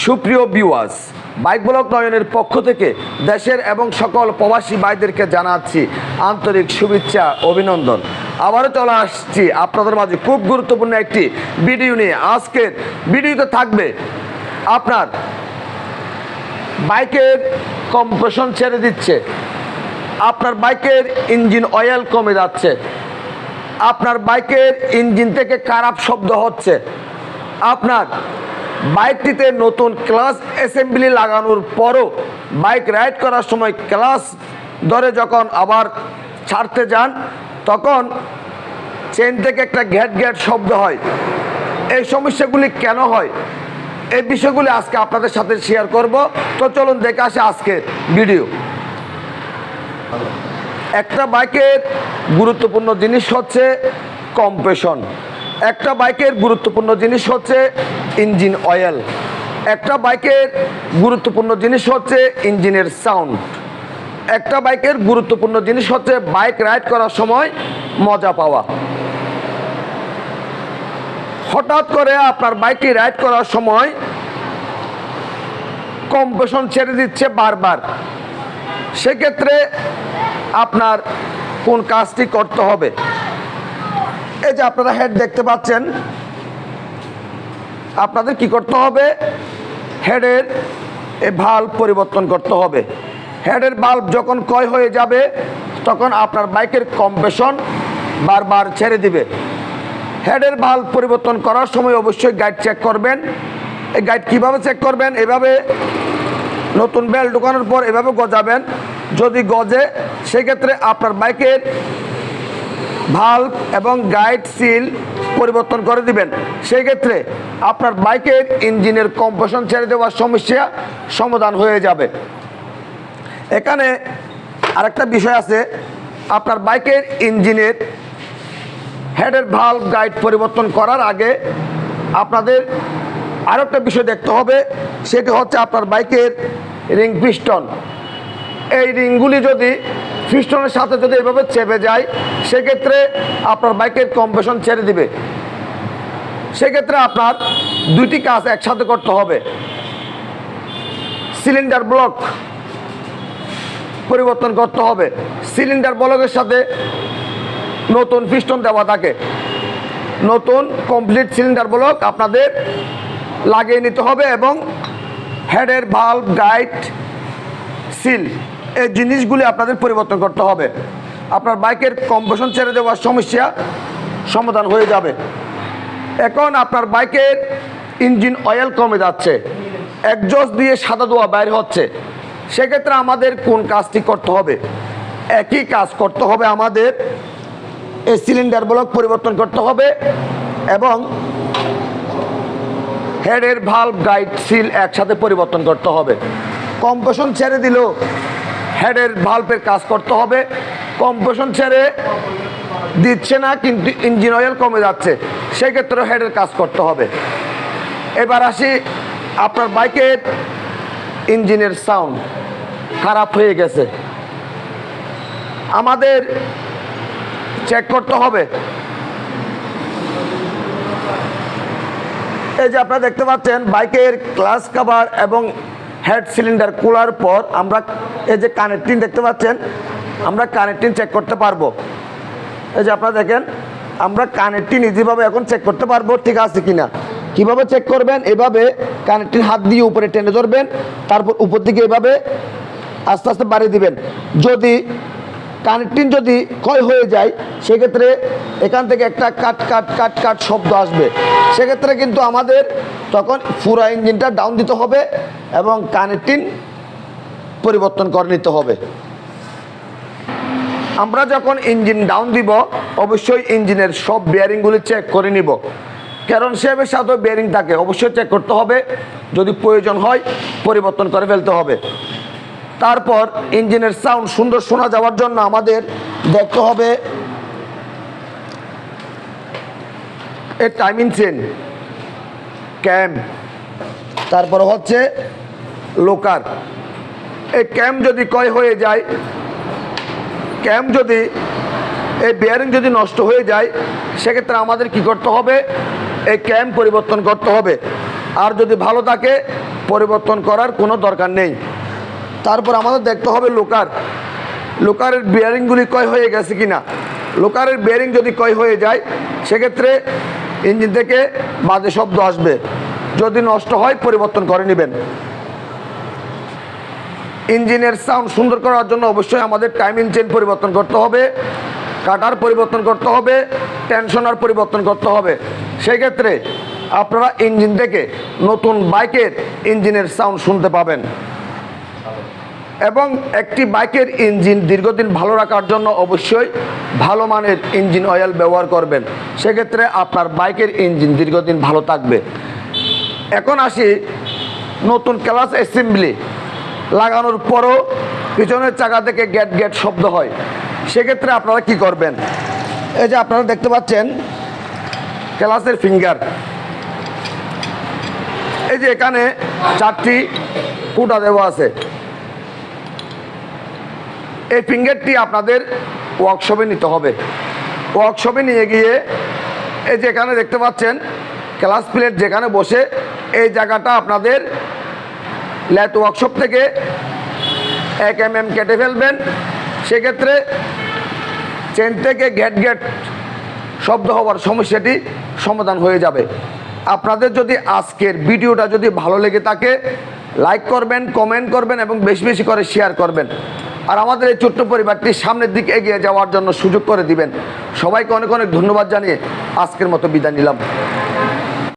সুপ্রিয় viewers, bike blog নয়নের পক্ষ থেকে দেশের এবং সকল প্রবাসী ভাইদেরকে জানাচ্ছি আন্তরিক শুভেচ্ছা অভিনন্দন। আবারও চলে আসছি আপনাদের মাঝে খুব গুরুত্বপূর্ণ একটি ভিডিও নিয়ে। আজকের ভিডিওতে থাকবে আপনার বাইকের কম্প্রেশন ছেড়ে দিচ্ছে, আপনার বাইকের ইঞ্জিন অয়েল কমে যাচ্ছে, আপনার বাইকের ইঞ্জিন থেকে খারাপ শব্দ হচ্ছে, আপনার বাইকটিতে নতুন ক্লাচ অ্যাসেম্বলি লাগানোর পরও বাইক রাইড করার সময় ক্লাচ ধরে যখন আবার ছাড়তে যান তখন চেন থেকে একটা ঘ্যাট ঘ্যাট শব্দ হয়। এই সমস্যাগুলি কেন হয়, এই বিষয়গুলি আজকে আপনাদের সাথে শেয়ার করব। তো চলুন দেখে আসে আজকের ভিডিও। একটা বাইকের গুরুত্বপূর্ণ জিনিস হচ্ছে কম্প্রেশন, একটা বাইকের গুরুত্বপূর্ণ জিনিস হচ্ছে ইঞ্জিন অয়েল, একটা বাইকের গুরুত্বপূর্ণ জিনিস হচ্ছে ইঞ্জিনের সাউন্ড, একটা বাইকের গুরুত্বপূর্ণ জিনিস হচ্ছে বাইক রাইড করার সময় মজা পাওয়া। হঠাৎ করে আপনার বাইকটি রাইড করার সময় কম্প্রেশন ছেড়ে দিচ্ছে বারবার, সেক্ষেত্রে আপনার কোন কাজটি করতে হবে? এই যে আপনারা হেড দেখতে পাচ্ছেন, আপনাদের কি করতে হবে? হেডের এই ভাল্ব পরিবর্তন করতে হবে। হেডের ভাল্ব যখন ক্ষয় হয়ে যাবে তখন আপনার বাইকের কম্প্রেশন বারবার ছেড়ে দিবে। হেডের ভাল্ব পরিবর্তন করার সময় অবশ্যই গাইড চেক করবেন। এই গাইড কীভাবে চেক করবেন? এভাবে নতুন বেল্ট ঢোকানোর পর এভাবে গজাবেন, যদি গজে সেক্ষেত্রে আপনার বাইকের ভাল্ব এবং গাইড সিল পরিবর্তন করে দিবেন। সেই ক্ষেত্রে আপনার বাইকের ইঞ্জিনের কম্প্রেশন ছেড়ে দেওয়ার সমস্যা সমাধান হয়ে যাবে। এখানে আরেকটা বিষয় আছে, আপনার বাইকের ইঞ্জিনের হেডের ভাল্ব গাইড পরিবর্তন করার আগে আপনাদের আরেকটা বিষয় দেখতে হবে, সেটি হচ্ছে আপনার বাইকের রিং পিস্টন। এই রিংগুলি যদি পিস্টনের সাথে যদি এভাবে চেপে যায় সেক্ষেত্রে আপনার বাইকের কম্প্রেশন ছেড়ে দিবে। সেক্ষেত্রে আপনার দুটি কাজ একসাথে করতে হবে। সিলিন্ডার ব্লক পরিবর্তন করতে হবে। সিলিন্ডার ব্লকের সাথে নতুন পিস্টন দেওয়া থাকে, নতুন কমপ্লিট সিলিন্ডার ব্লক আপনাদের লাগিয়ে নিতে হবে এবং হেডের ভাল্ব গাইড সিল এই জিনিসগুলি আপনাদের পরিবর্তন করতে হবে। আপনার বাইকের কম্প্রেশন ছেড়ে দেওয়ার সমস্যা সমাধান হয়ে যাবে। এখন আপনার বাইকের ইঞ্জিন অয়েল কমে যাচ্ছে, একজস্ট দিয়ে সাদা ধোঁয়া বাইর হচ্ছে, সেক্ষেত্রে আমাদের কোন কাজটি করতে হবে? একই কাজ করতে হবে, আমাদের এই সিলিন্ডার ব্লক পরিবর্তন করতে হবে এবং হেডের ভাল্ব গাইড সিল একসাথে পরিবর্তন করতে হবে। কম্প্রেশন ছেড়ে দিলেও হেডের ভাল্বের কাজ করতে হবে। কম্প্রেশন ছেড়ে দিচ্ছে না কিন্তু ইঞ্জিন অয়েল কমে যাচ্ছে, সেক্ষেত্রে হেডের কাজ করতে হবে। এবার আসি, আপনার বাইকের ইঞ্জিনের সাউন্ড খারাপ হয়ে গেছে, আমাদের চেক করতে হবে। এই যে আপনারা দেখতে পাচ্ছেন বাইকের ক্লাচ কভার এবং হেড সিলিন্ডার খোলার পর আমরা এই যে কানেক্টিং দেখতে পাচ্ছেন, আমরা কানেক্টিং চেক করতে পারবো। এই যে আপনারা দেখেন, আমরা কানেক্টিং ইজিভাবে এখন চেক করতে পারবো ঠিক আছে কিনা। কিভাবে চেক করবেন? এভাবে কানেক্টিং হাত দিয়ে উপরে টেনে ধরবেন, তারপর উপর দিকে এভাবে আস্তে আস্তে বাড়িয়ে দিবেন। যদি কানেক্টিং যদি ক্ষয় হয়ে যায় সেক্ষেত্রে এখান থেকে একটা কাট কাট কাট কাট শব্দ আসবে, সেক্ষেত্রে কিন্তু আমাদের তখন পুরো ইঞ্জিনটা ডাউন দিতে হবে এবং কানেক্টিং পরিবর্তন করে নিতে হবে। আমরা যখন ইঞ্জিন ডাউন দিব অবশ্যই ইঞ্জিনের সব বেয়ারিংগুলি চেক করে নিব, কারণ সেভাবে সাথে বেয়ারিং থাকে, অবশ্যই চেক করতে হবে। যদি প্রয়োজন হয় পরিবর্তন করে ফেলতে হবে। তারপর ইঞ্জিনের সাউন্ড সুন্দর শোনা যাওয়ার জন্য আমাদের দেখতে হবে এর টাইমিং চেন, ক্যাম, তারপর হচ্ছে লোকার। এই ক্যাম যদি ক্ষয় হয়ে যায়, ক্যাম যদি এই বেয়ারিং যদি নষ্ট হয়ে যায় সেক্ষেত্রে আমাদের কি করতে হবে? এই ক্যাম পরিবর্তন করতে হবে। আর যদি ভালো থাকে পরিবর্তন করার কোনো দরকার নেই। তারপর আমাদের দেখতে হবে লোকারের বিয়ারিংগুলি ক্ষয় হয়ে গেছে কিনা। লোকারের বিয়ারিং যদি ক্ষয় হয়ে যায় সেক্ষেত্রে ইঞ্জিন থেকে বাজে শব্দ আসবে। যদি নষ্ট হয় পরিবর্তন করে নেবেন। ইঞ্জিনের সাউন্ড সুন্দর করার জন্য অবশ্যই আমাদের টাইমিং চেন পরিবর্তন করতে হবে, কাটার পরিবর্তন করতে হবে, টেনশনার পরিবর্তন করতে হবে। সেই ক্ষেত্রে আপনারা ইঞ্জিন থেকে নতুন বাইকের ইঞ্জিনের সাউন্ড শুনতে পাবেন। এবং একটি বাইকের ইঞ্জিন দীর্ঘদিন ভালো রাখার জন্য অবশ্যই ভালো মানের ইঞ্জিন অয়েল ব্যবহার করবেন। সেক্ষেত্রে আপনার বাইকের ইঞ্জিন দীর্ঘদিন ভালো থাকবে। এখন আসি, নতুন ক্লাচ অ্যাসেম্বলি লাগানোর পরও পিছনের চাকা থেকে গ্যাট গ্যাট শব্দ হয়। সেক্ষেত্রে আপনারা কি করবেন? এই যে আপনারা দেখতে পাচ্ছেন ক্লাচের ফিঙ্গার, এই যে এখানে 4টি ফুটা দেওয়া আছে। এই ফিঙ্গারটি আপনাদের ওয়ার্কশপে নিতে হবে। ওয়ার্কশপে নিয়ে গিয়ে এই যে এখানে দেখতে পাচ্ছেন ক্লাচ প্লেট যেখানে বসে, এই জায়গাটা আপনাদের ল্যাথ ওয়ার্কশপ থেকে 1 mm কেটে ফেলবেন। সেক্ষেত্রে চেন থেকে গ্যাট গ্যাট শব্দ হওয়ার সমস্যাটি সমাধান হয়ে যাবে। আপনাদের যদি আজকের ভিডিওটা যদি ভালো লেগে থাকে লাইক করবেন, কমেন্ট করবেন এবং বেশি বেশি করে শেয়ার করবেন। আর আমাদের এই ছোট্ট পরিবারটি সামনের দিকে এগিয়ে যাওয়ার জন্য সুযোগ করে দিবেন। সবাইকে অনেক অনেক ধন্যবাদ জানিয়ে আজকের মতো বিদায় নিলাম।